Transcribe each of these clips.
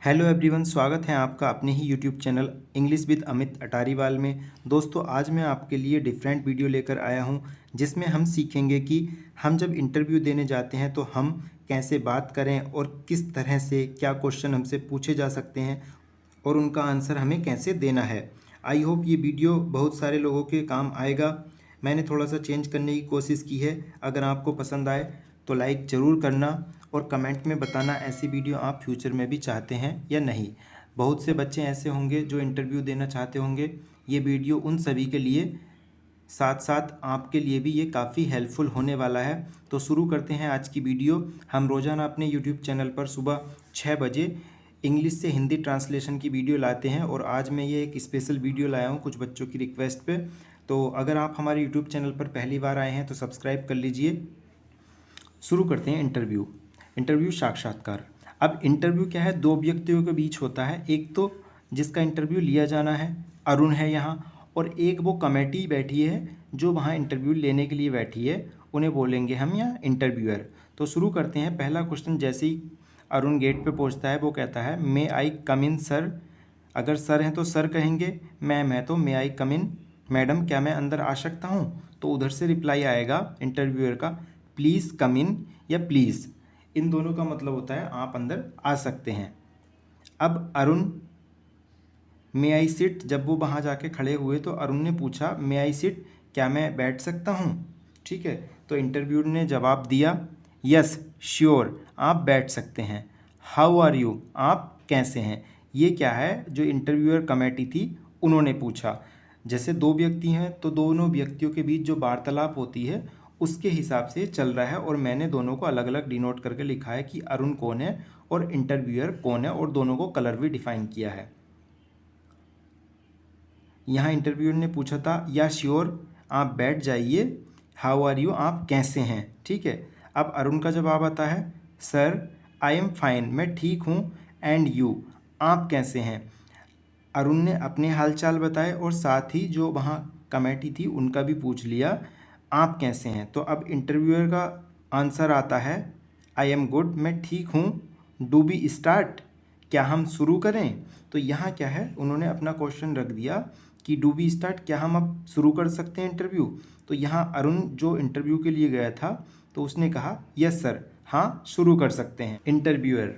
Hello everyone, स्वागत है आपका अपने ही YouTube channel English with Amit Atariwal में। दोस्तों, आज मैं आपके लिए डिफरेंट वीडियो लेकर आया हूं जिसमें हम सीखेंगे कि हम जब इंटरव्यू देने जाते हैं तो हम कैसे बात करें और किस तरह से क्या क्वेश्चन हमसे पूछे जा सकते हैं और उनका आंसर हमें कैसे देना है। आई होप ये वीडियो बहुत सारे लोगों के काम आएगा। मैंने थोड़ा सा चेंज करने की कोशिश की है। अगर आपको पसंद आए तो लाइक ज़रूर करना और कमेंट में बताना ऐसी वीडियो आप फ्यूचर में भी चाहते हैं या नहीं। बहुत से बच्चे ऐसे होंगे जो इंटरव्यू देना चाहते होंगे। ये वीडियो उन सभी के लिए, साथ साथ आपके लिए भी ये काफ़ी हेल्पफुल होने वाला है। तो शुरू करते हैं आज की वीडियो। हम रोज़ाना अपने यूट्यूब चैनल पर सुबह 6 बजे इंग्लिश से हिंदी ट्रांसलेशन की वीडियो लाते हैं और आज मैं ये एक स्पेशल वीडियो लाया हूँ कुछ बच्चों की रिक्वेस्ट पे। तो अगर आप हमारे यूट्यूब चैनल पर पहली बार आए हैं तो सब्सक्राइब कर लीजिए। शुरू करते हैं इंटरव्यू साक्षात्कार। अब इंटरव्यू क्या है, दो व्यक्तियों के बीच होता है। एक तो जिसका इंटरव्यू लिया जाना है, अरुण है यहाँ, और एक वो कमेटी बैठी है जो वहाँ इंटरव्यू लेने के लिए बैठी है, उन्हें बोलेंगे हम यहाँ इंटरव्यूअर। तो शुरू करते हैं। पहला क्वेश्चन, जैसे ही अरुण गेट पे पहुँचता है वो कहता है मे आई कम इन सर। अगर सर हैं तो सर कहेंगे, मैम है तो मे आई कम इन, मैडम क्या मैं अंदर आ सकता हूँ। तो उधर से रिप्लाई आएगा इंटरव्यूअर का, प्लीज़ कम इन या प्लीज़। इन दोनों का मतलब होता है आप अंदर आ सकते हैं। अब अरुण मे आई सिट, जब वो वहाँ जाके खड़े हुए तो अरुण ने पूछा मे आई सिट, क्या मैं बैठ सकता हूँ। ठीक है, तो इंटरव्यूअर ने जवाब दिया यस श्योर, आप बैठ सकते हैं। हाउ आर यू, आप कैसे हैं। ये क्या है, जो इंटरव्यूअर कमेटी थी उन्होंने पूछा। जैसे दो व्यक्ति हैं तो दोनों व्यक्तियों के बीच जो वार्तालाप होती है उसके हिसाब से चल रहा है, और मैंने दोनों को अलग अलग डिनोट करके लिखा है कि अरुण कौन है और इंटरव्यूअर कौन है, और दोनों को कलर भी डिफाइन किया है। यहाँ इंटरव्यूअर ने पूछा था या श्योर, आप बैठ जाइए। हाउ आर यू, आप कैसे हैं। ठीक है, अब अरुण का जवाब आता है सर आई एम फाइन, मैं ठीक हूँ। एंड यू, आप कैसे हैं। अरुण ने अपने हालचाल बताए और साथ ही जो वहाँ कमेटी थी उनका भी पूछ लिया आप कैसे हैं। तो अब इंटरव्यूअर का आंसर आता है आई एम गुड, मैं ठीक हूँ। डू बी स्टार्ट, क्या हम शुरू करें। तो यहाँ क्या है, उन्होंने अपना क्वेश्चन रख दिया कि डू बी स्टार्ट, क्या हम अब शुरू कर सकते हैं इंटरव्यू। तो यहाँ अरुण जो इंटरव्यू के लिए गया था तो उसने कहा यस सर, हाँ शुरू कर सकते हैं। इंटरव्यूअर,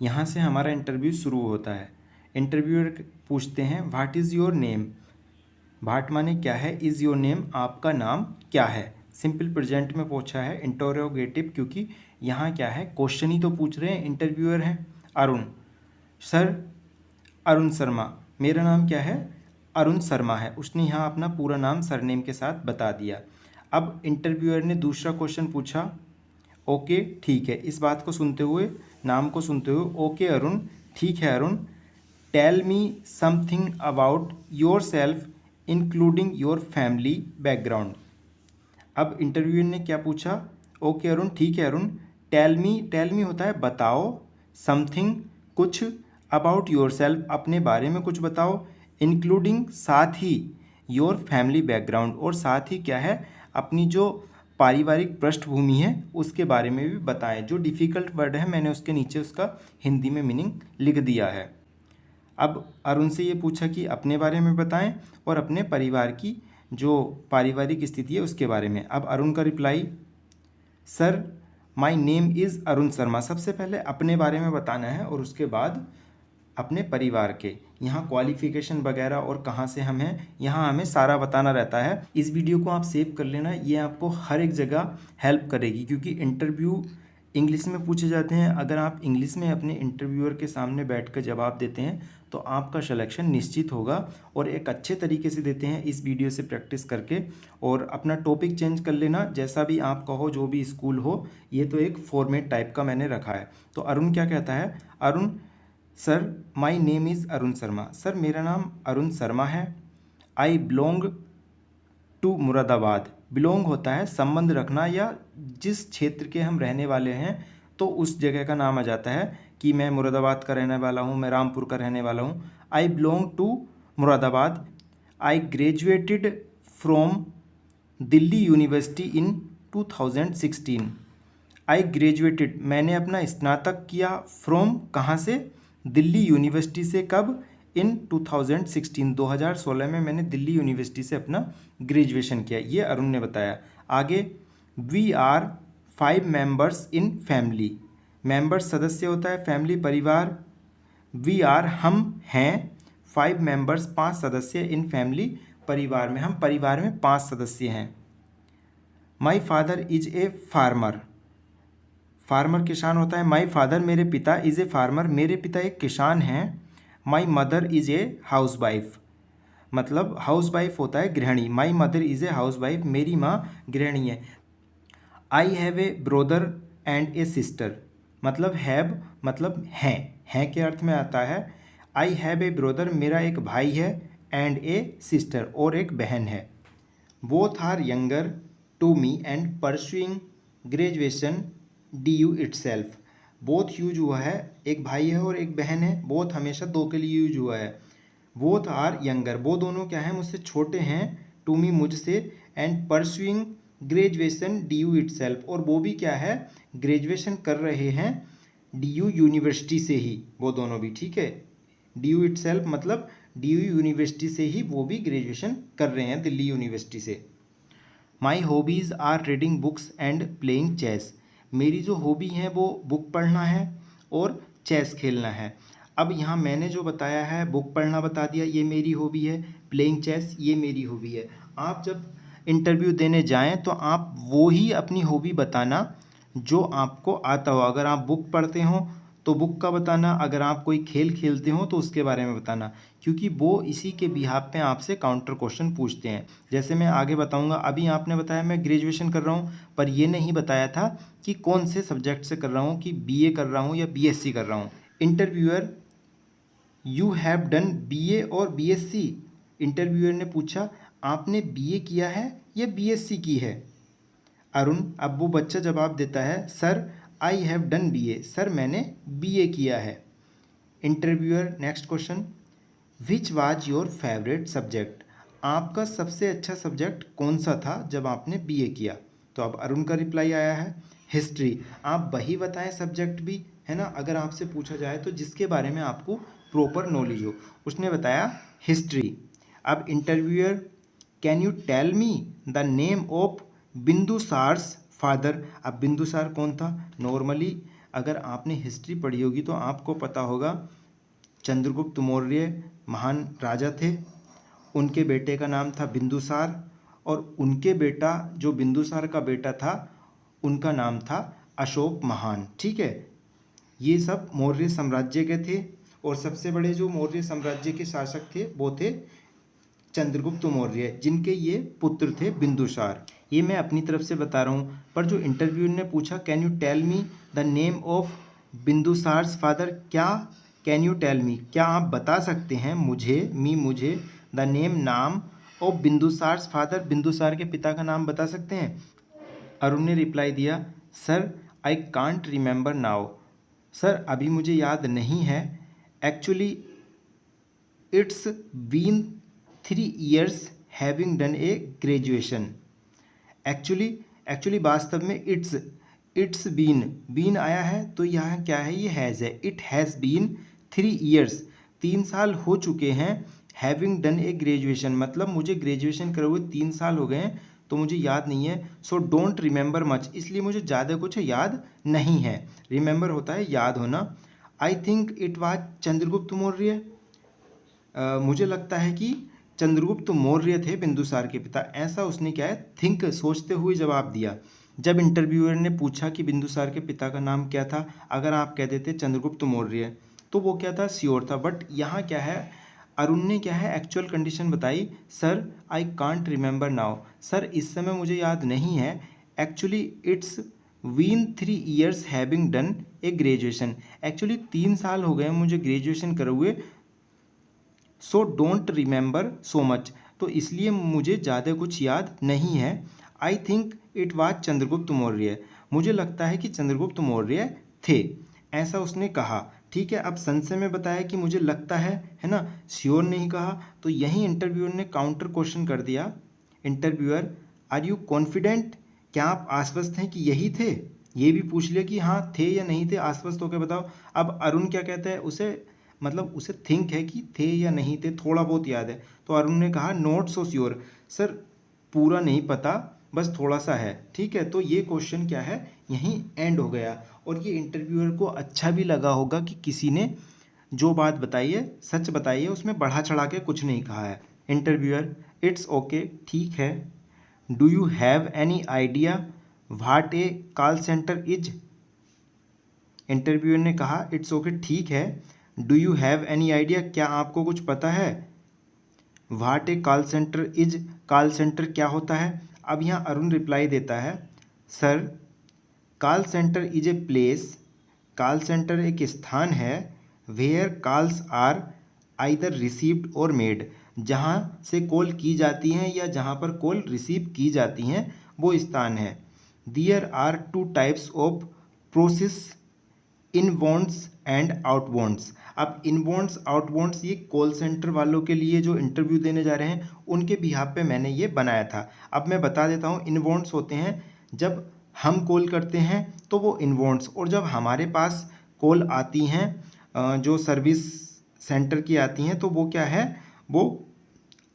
यहाँ से हमारा इंटरव्यू शुरू होता है। इंटरव्यूअर पूछते हैं what is your name. What माने क्या है, इज़ योर नेम, आपका नाम क्या है। सिंपल प्रेजेंट में पूछा है, इंटरोगेटिव, क्योंकि यहाँ क्या है क्वेश्चन ही तो पूछ रहे हैं। इंटरव्यूअर हैं अरुण, सर अरुण शर्मा, मेरा नाम क्या है, अरुण शर्मा है। उसने यहाँ अपना पूरा नाम सरनेम के साथ बता दिया। अब इंटरव्यूअर ने दूसरा क्वेश्चन पूछा ओके ठीक है, इस बात को सुनते हुए, नाम को सुनते हुए, ओके अरुण, ठीक है Arun, tell me something about yourself including your family background. अब इंटरव्यूअर ने क्या पूछा, ओके अरुण, ठीक है अरुण, टेल मी होता है बताओ, समथिंग कुछ, अबाउट योर सेल्फ अपने बारे में कुछ बताओ, इंक्लूडिंग साथ ही, योर फैमिली बैकग्राउंड और साथ ही क्या है अपनी जो पारिवारिक पृष्ठभूमि है उसके बारे में भी बताएं। जो डिफ़िकल्ट वर्ड है मैंने उसके नीचे उसका हिंदी में मीनिंग लिख दिया है। अब अरुण से ये पूछा कि अपने बारे में बताएं और अपने परिवार की जो पारिवारिक स्थिति है उसके बारे में। अब अरुण का reply, sir my name is Arun Sharma. सबसे पहले अपने बारे में बताना है और उसके बाद अपने परिवार के, यहाँ क्वालिफ़िकेशन वगैरह और कहाँ से हम हैं यहाँ हमें सारा बताना रहता है। इस वीडियो को आप सेव कर लेना, ये आपको हर एक जगह हेल्प करेगी, क्योंकि इंटरव्यू इंग्लिश में पूछे जाते हैं। अगर आप इंग्लिश में अपने इंटरव्यूअर के सामने बैठकर जवाब देते हैं तो आपका सिलेक्शन निश्चित होगा, और एक अच्छे तरीके से देते हैं इस वीडियो से प्रैक्टिस करके। और अपना टॉपिक चेंज कर लेना, जैसा भी आप कहो, जो भी स्कूल हो, ये तो एक फॉर्मेट टाइप का मैंने रखा है। तो अरुण क्या कहता है, Arun sir my name is Arun Sharma, sir मेरा नाम अरुण शर्मा है। I belong to Moradabad, belong होता है संबंध रखना, या जिस क्षेत्र के हम रहने वाले हैं तो उस जगह का नाम आ जाता है कि मैं मुरादाबाद का रहने वाला हूँ, मैं रामपुर का रहने वाला हूँ। I belong to Moradabad. I graduated from Delhi University in 2016। I graduated, मैंने अपना स्नातक किया, फ्रॉम कहाँ से, दिल्ली यूनिवर्सिटी से। कब? इन 2016, 2016 में मैंने दिल्ली यूनिवर्सिटी से अपना ग्रेजुएशन किया, ये अरुण ने बताया। आगे, we are 5 members in family. Members सदस्य होता है, फैमिली परिवार। वी आर हम हैं, 5 मेंबर्स 5 सदस्य, इन फैमिली परिवार में, हम परिवार में 5 सदस्य हैं। My father is a farmer. Farmer किसान होता है। माई फादर मेरे पिता, इज ए फार्मर मेरे पिता एक किसान हैं। My mother is a house wife, मतलब हाउस वाइफ होता है गृहिणी। My mother is a house wife, मेरी माँ गृहिणी है। I have a brother and A sister, मतलब हैव मतलब हैं के अर्थ में आता है। आई हैव ए ब्रोदर, मेरा एक भाई है, एंड ए सिस्टर, और एक बहन है। Both are younger to me and pursuing graduation D U itself. Both use हुआ है, एक भाई है और एक बहन है। बोथ हमेशा दो के लिए यूज हुआ है। बोथ आर यंगर, वो दोनों क्या है, मुझसे छोटे हैं। टू मी मुझसे, and pursuing graduation D U itself, और वो भी क्या है, ग्रेजुएशन कर रहे हैं डी यू यूनिवर्सिटी से ही, वो दोनों भी, ठीक है। डी यू इटसेल्फ मतलब डी यू यूनिवर्सिटी से ही वो भी ग्रेजुएशन कर रहे हैं, दिल्ली यूनिवर्सिटी से। My hobbies are reading books and playing chess. मेरी जो हॉबी है वो बुक पढ़ना है और चेस खेलना है। अब यहाँ मैंने जो बताया है, बुक पढ़ना बता दिया, ये मेरी हॉबी है। प्लेइंग चेस ये मेरी हॉबी है। आप जब इंटरव्यू देने जाएं तो आप वो ही अपनी हॉबी बताना जो आपको आता हो। अगर आप बुक पढ़ते हो तो बुक का बताना, अगर आप कोई खेल खेलते हो तो उसके बारे में बताना, क्योंकि वो इसी के बिहाफ पे आपसे काउंटर क्वेश्चन पूछते हैं। जैसे मैं आगे बताऊंगा। अभी आपने बताया मैं ग्रेजुएशन कर रहा हूँ, पर ये नहीं बताया था कि कौन से सब्जेक्ट से कर रहा हूँ, कि बीए कर रहा हूँ या बीएससी कर रहा हूँ। Interviewer, you have done BA और बीएससी। इंटरव्यूअर ने पूछा आपने बीए किया है या बीएससी की है। अरुण, अब वो बच्चा जवाब देता है, sir I have done BA, sir मैंने बीए किया है। Interviewer, next question, which was your favourite subject. आपका सबसे अच्छा सब्जेक्ट कौन सा था जब आपने बीए किया। तो अब अरुण का रिप्लाई आया है, हिस्ट्री। आप वही बताएं सब्जेक्ट भी, है ना, अगर आपसे पूछा जाए तो जिसके बारे में आपको प्रॉपर नॉलेज हो। उसने बताया हिस्ट्री। अब interviewer, can you tell me the name of Bindusara's father. अब बिंदुसार कौन था। नॉर्मली अगर आपने हिस्ट्री पढ़ी होगी तो आपको पता होगा चंद्रगुप्त मौर्य महान राजा थे, उनके बेटे का नाम था बिंदुसार, और उनके बेटा जो बिंदुसार का बेटा था उनका नाम था अशोक महान, ठीक है। ये सब मौर्य साम्राज्य के थे, और सबसे बड़े जो मौर्य साम्राज्य के शासक थे वो थे चंद्रगुप्त मौर्य, जिनके ये पुत्र थे बिंदुसार। ये मैं अपनी तरफ से बता रहा हूँ, पर जो इंटरव्यू ने पूछा can you tell me the name of Bindusara's father, क्या कैन यू टेल मी, क्या आप बता सकते हैं मुझे, मुझे, द नेम नाम ऑफ बिंदुसार्स फादर, बिंदुसार के पिता का नाम बता सकते हैं। अरुण ने रिप्लाई दिया, sir I can't remember now, sir अभी मुझे याद नहीं है। Actually it's been 3 years having done a graduation. Actually वास्तव में इट्स बीन आया है तो यहाँ क्या है, ये हैज़ है। इट हैज़ बीन 3 years, 3 साल हो चुके हैं। हैविंग डन ए ग्रेजुएशन मतलब मुझे ग्रेजुएशन करे हुए 3 साल हो गए हैं, तो मुझे याद नहीं है। सो डोंट रिमेंबर मच, इसलिए मुझे ज़्यादा कुछ याद नहीं है। रिमेंबर होता है याद होना। आई think it was Chandragupta Maurya, मुझे लगता है कि चंद्रगुप्त मौर्य थे बिंदुसार के पिता, ऐसा उसने क्या है थिंक सोचते हुए जवाब दिया। जब इंटरव्यूअर ने पूछा कि बिंदुसार के पिता का नाम क्या था, अगर आप कह देते चंद्रगुप्त मौर्य तो वो क्या था, श्योर था। बट यहाँ क्या है, अरुण ने क्या है एक्चुअल कंडीशन बताई, sir I can't remember now, sir इस समय मुझे याद नहीं है। Actually it's been 3 years having done a graduation, actually 3 साल हो गए मुझे ग्रेजुएशन करे हुए। So don't remember so much, तो इसलिए मुझे ज़्यादा कुछ याद नहीं है। I think it was Chandragupta Maurya, मुझे लगता है कि चंद्रगुप्त मौर्य थे, ऐसा उसने कहा। ठीक है, अब संशय में बताया कि मुझे लगता है ना, श्योर नहीं कहा। तो यही इंटरव्यूअर ने काउंटर क्वेश्चन कर दिया। इंटरव्यूअर, आर यू कॉन्फिडेंट, क्या आप आश्वस्त हैं कि यही थे। ये भी पूछ लिया कि हाँ थे या नहीं थे, आश्वस्त होकर बताओ। अब अरुण क्या कहता है, उसे मतलब उसे थिंक है कि थे या नहीं थे, थोड़ा बहुत याद है। तो अरुण ने कहा नॉट सो श्योर, सर पूरा नहीं पता, बस थोड़ा सा है। ठीक है, तो ये क्वेश्चन क्या है, यहीं एंड हो गया। और ये इंटरव्यूअर को अच्छा भी लगा होगा कि किसी ने जो बात बताई है सच बताई है, उसमें बढ़ा चढ़ा के कुछ नहीं कहा है। इंटरव्यूअर, इट्स ओके, ठीक है। Do you have any idea what a call centre is? Interviewer ने कहा इट्स ओके, ठीक है। Do you have any idea, क्या आपको कुछ पता है? What a call centre is, call centre क्या होता है? अब यहाँ अरुण रिप्लाई देता है, sir call centre is a place, call centre एक स्थान है, where calls are either received और मेड, जहाँ से कॉल की जाती हैं या जहाँ पर कॉल रिसीव की जाती हैं वो स्थान है। There are two types of process, inbounds and outbounds. अब इनबाउंड्स आउटबाउंड्स ये कॉल सेंटर वालों के लिए जो इंटरव्यू देने जा रहे हैं उनके बिहाफ पे मैंने ये बनाया था। अब मैं बता देता हूँ, इनबाउंड्स होते हैं जब हम कॉल करते हैं तो वो इनबाउंड्स, और जब हमारे पास कॉल आती हैं जो सर्विस सेंटर की आती हैं तो वो क्या है, वो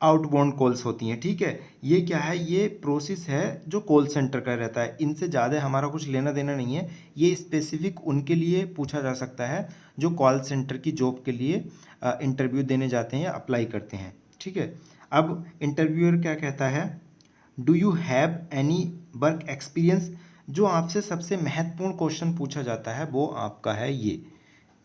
आउटबाउंड कॉल्स होती हैं। ठीक है, ये क्या है, ये प्रोसेस है जो कॉल सेंटर का रहता है, इनसे ज़्यादा हमारा कुछ लेना देना नहीं है। ये स्पेसिफिक उनके लिए पूछा जा सकता है जो कॉल सेंटर की जॉब के लिए इंटरव्यू देने जाते हैं या अप्लाई करते हैं। ठीक है, अब इंटरव्यूअर क्या कहता है, do you have any work experience? जो आपसे सबसे महत्वपूर्ण क्वेश्चन पूछा जाता है वो आपका है ये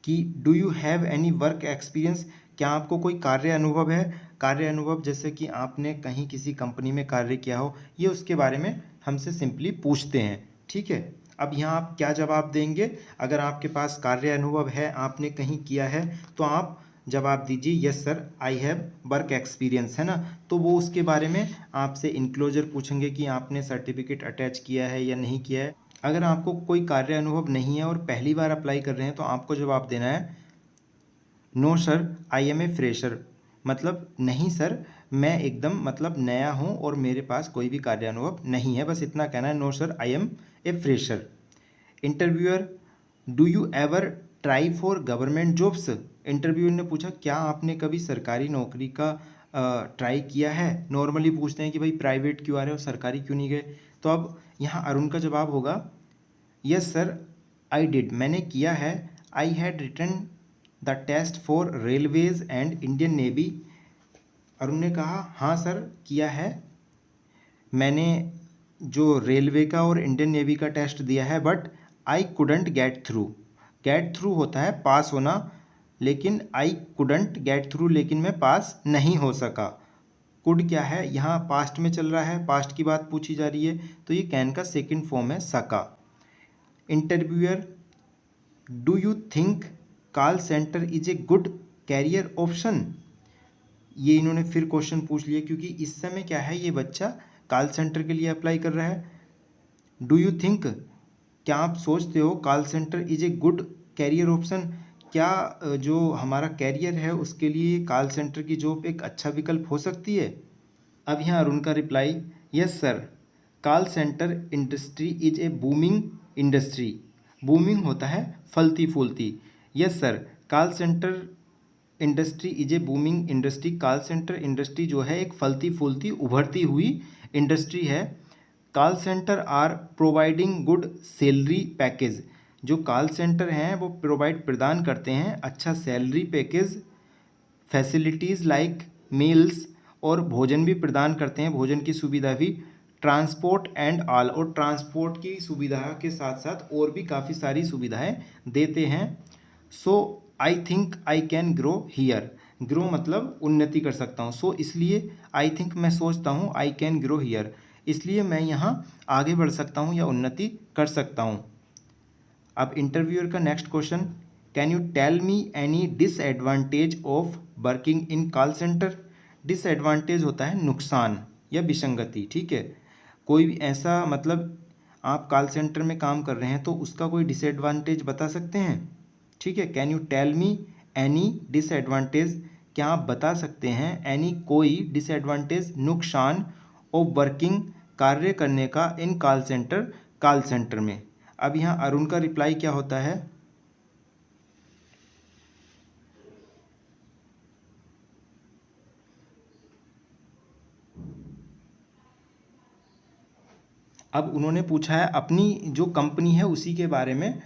कि do you have any work experience, क्या आपको कोई कार्य अनुभव है? कार्य अनुभव जैसे कि आपने कहीं किसी कंपनी में कार्य किया हो, ये उसके बारे में हमसे सिंपली पूछते हैं। ठीक है, अब यहाँ आप क्या जवाब देंगे? अगर आपके पास कार्य अनुभव है, आपने कहीं किया है, तो आप जवाब दीजिए yes sir I have work experience, है ना। तो वो उसके बारे में आपसे इनक्लोजर पूछेंगे कि आपने सर्टिफिकेट अटैच किया है या नहीं किया है। अगर आपको कोई कार्य अनुभव नहीं है और पहली बार अप्लाई कर रहे हैं तो आपको जवाब देना है no sir I am a fresher, मतलब नहीं सर मैं एकदम मतलब नया हूँ और मेरे पास कोई भी कार्य अनुभव नहीं है, बस इतना कहना है, no sir I am a fresher. Interviewer, do you ever try for government jobs? Interviewer ने पूछा क्या आपने कभी सरकारी नौकरी का ट्राई किया है? नॉर्मली पूछते हैं कि भाई प्राइवेट क्यों आ रहे हो, सरकारी क्यों नहीं गए? तो अब यहाँ अरुण का जवाब होगा यस सर आई डिड, मैंने किया है। I had written the test for railways and Indian Navy. Arun ने कहा हाँ सर किया है, मैंने जो रेलवे का और इंडियन नेवी का टेस्ट दिया है, but I couldn't get through. Get through होता है पास होना, लेकिन आई कुडंट गेट थ्रू, लेकिन मैं पास नहीं हो सका। कुड क्या है, यहाँ पास्ट में चल रहा है, पास्ट की बात पूछी जा रही है, तो ये कैन का सेकंड फॉर्म है सका। Interviewer, do you think call centre is a good career option? ये इन्होंने फिर क्वेश्चन पूछ लिया क्योंकि इस समय क्या है, ये बच्चा कॉल सेंटर के लिए अप्लाई कर रहा है। डू यू थिंक, क्या आप सोचते हो call centre is a good career option, क्या जो हमारा कैरियर है उसके लिए कॉल सेंटर की जॉब एक अच्छा विकल्प हो सकती है? अब यहाँ अरुण का reply, yes sir call centre industry is a booming industry. Booming होता है फलती फूलती। Yes sir call centre industry is a booming industry, call centre industry जो है एक फलती फूलती उभरती हुई इंडस्ट्री है। Call centre are providing good salary package, जो कॉल सेंटर हैं वो प्रदान करते हैं अच्छा salary package, facilities like meals, और भोजन भी प्रदान करते हैं, भोजन की सुविधा भी, ट्रांसपोर्ट एंड ऑल, और ट्रांसपोर्ट की सुविधा के साथ साथ और भी काफ़ी सारी सुविधाएं देते हैं। So I think I can grow here, grow मतलब उन्नति कर सकता हूँ, सो इसलिए आई थिंक मैं सोचता हूँ आई कैन ग्रो हियर, इसलिए मैं यहाँ आगे बढ़ सकता हूँ या उन्नति कर सकता हूँ। अब इंटरव्यूअर का next question, can you tell me any disadvantage of working in call centre? Disadvantage होता है नुकसान या विसंगति। ठीक है, कोई भी ऐसा मतलब आप कॉल सेंटर में काम कर रहे हैं तो उसका कोई डिसएडवांटेज बता सकते हैं। ठीक है, can you tell me any disadvantage, क्या आप बता सकते हैं एनी कोई डिसएडवांटेज नुकसान ऑफ वर्किंग कार्य करने का इन कॉल सेंटर, कॉल सेंटर में। अब यहाँ अरुण का रिप्लाई क्या होता है, अब उन्होंने पूछा है अपनी जो कंपनी है उसी के बारे में।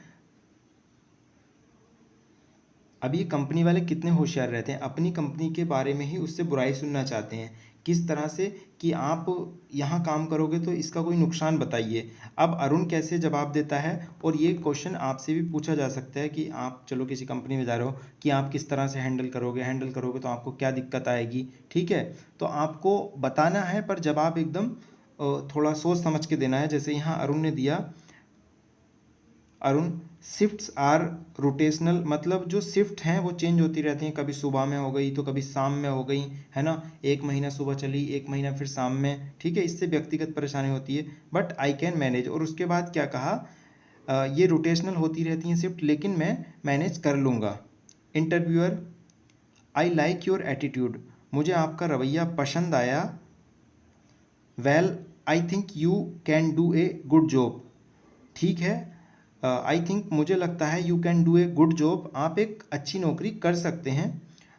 अब ये कंपनी वाले कितने होशियार रहते हैं, अपनी कंपनी के बारे में ही उससे बुराई सुनना चाहते हैं, किस तरह से कि आप यहाँ काम करोगे तो इसका कोई नुकसान बताइए। अब अरुण कैसे जवाब देता है, और ये क्वेश्चन आपसे भी पूछा जा सकता है कि आप चलो किसी कंपनी में जा रहे हो कि आप किस तरह से हैंडल करोगे तो आपको क्या दिक्कत आएगी, ठीक है। तो आपको बताना है पर जवाब एकदम थोड़ा सोच समझ के देना है। जैसे यहाँ अरुण ने दिया, अरुण शिफ्ट्स आर रोटेशनल, मतलब जो शिफ्ट हैं वो चेंज होती रहती हैं, कभी सुबह में हो गई तो कभी शाम में हो गई, है ना। एक महीना सुबह चली, एक महीना फिर शाम में, ठीक है। इससे व्यक्तिगत परेशानी होती है, बट आई कैन मैनेज। और उसके बाद क्या कहा, ये रोटेशनल होती रहती हैं शिफ्ट, लेकिन मैं मैनेज कर लूँगा। Interviewer, I like your attitude, मुझे आपका रवैया पसंद आया। Well I think you can do a good job, ठीक है। आई थिंक, मुझे लगता है, you can do a good job, आप एक अच्छी नौकरी कर सकते हैं।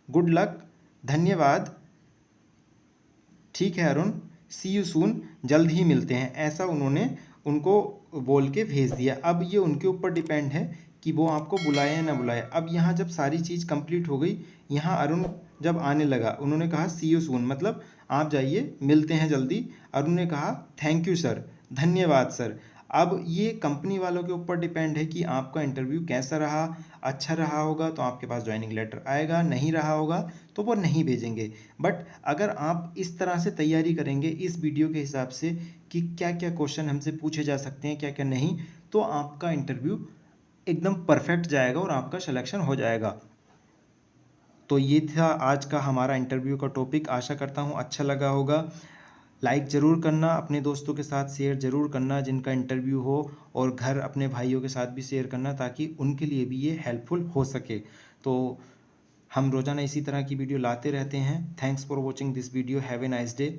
गुड लक, धन्यवाद, ठीक है अरुण, सी यू सून, जल्द ही मिलते हैं। ऐसा उन्होंने उनको बोल के भेज दिया। अब ये उनके ऊपर डिपेंड है कि वो आपको बुलाए या ना बुलाए। अब यहाँ जब सारी चीज़ कंप्लीट हो गई, यहाँ अरुण जब आने लगा, उन्होंने कहा सी यू सून, मतलब आप जाइए, मिलते हैं जल्दी। अरुण ने कहा थैंक यू सर, धन्यवाद सर। अब ये कंपनी वालों के ऊपर डिपेंड है कि आपका इंटरव्यू कैसा रहा। अच्छा रहा होगा तो आपके पास ज्वाइनिंग लेटर आएगा, नहीं रहा होगा तो वो नहीं भेजेंगे। बट अगर आप इस तरह से तैयारी करेंगे इस वीडियो के हिसाब से कि क्या क्या क्वेश्चन हमसे पूछे जा सकते हैं, क्या क्या नहीं, तो आपका इंटरव्यू एकदम परफेक्ट जाएगा और आपका सिलेक्शन हो जाएगा। तो ये था आज का हमारा इंटरव्यू का टॉपिक। आशा करता हूँ अच्छा लगा होगा। लाइक ज़रूर करना, अपने दोस्तों के साथ शेयर ज़रूर करना जिनका इंटरव्यू हो, और घर अपने भाइयों के साथ भी शेयर करना ताकि उनके लिए भी ये हेल्पफुल हो सके। तो हम रोज़ाना इसी तरह की वीडियो लाते रहते हैं। Thanks for watching this video, have a nice day.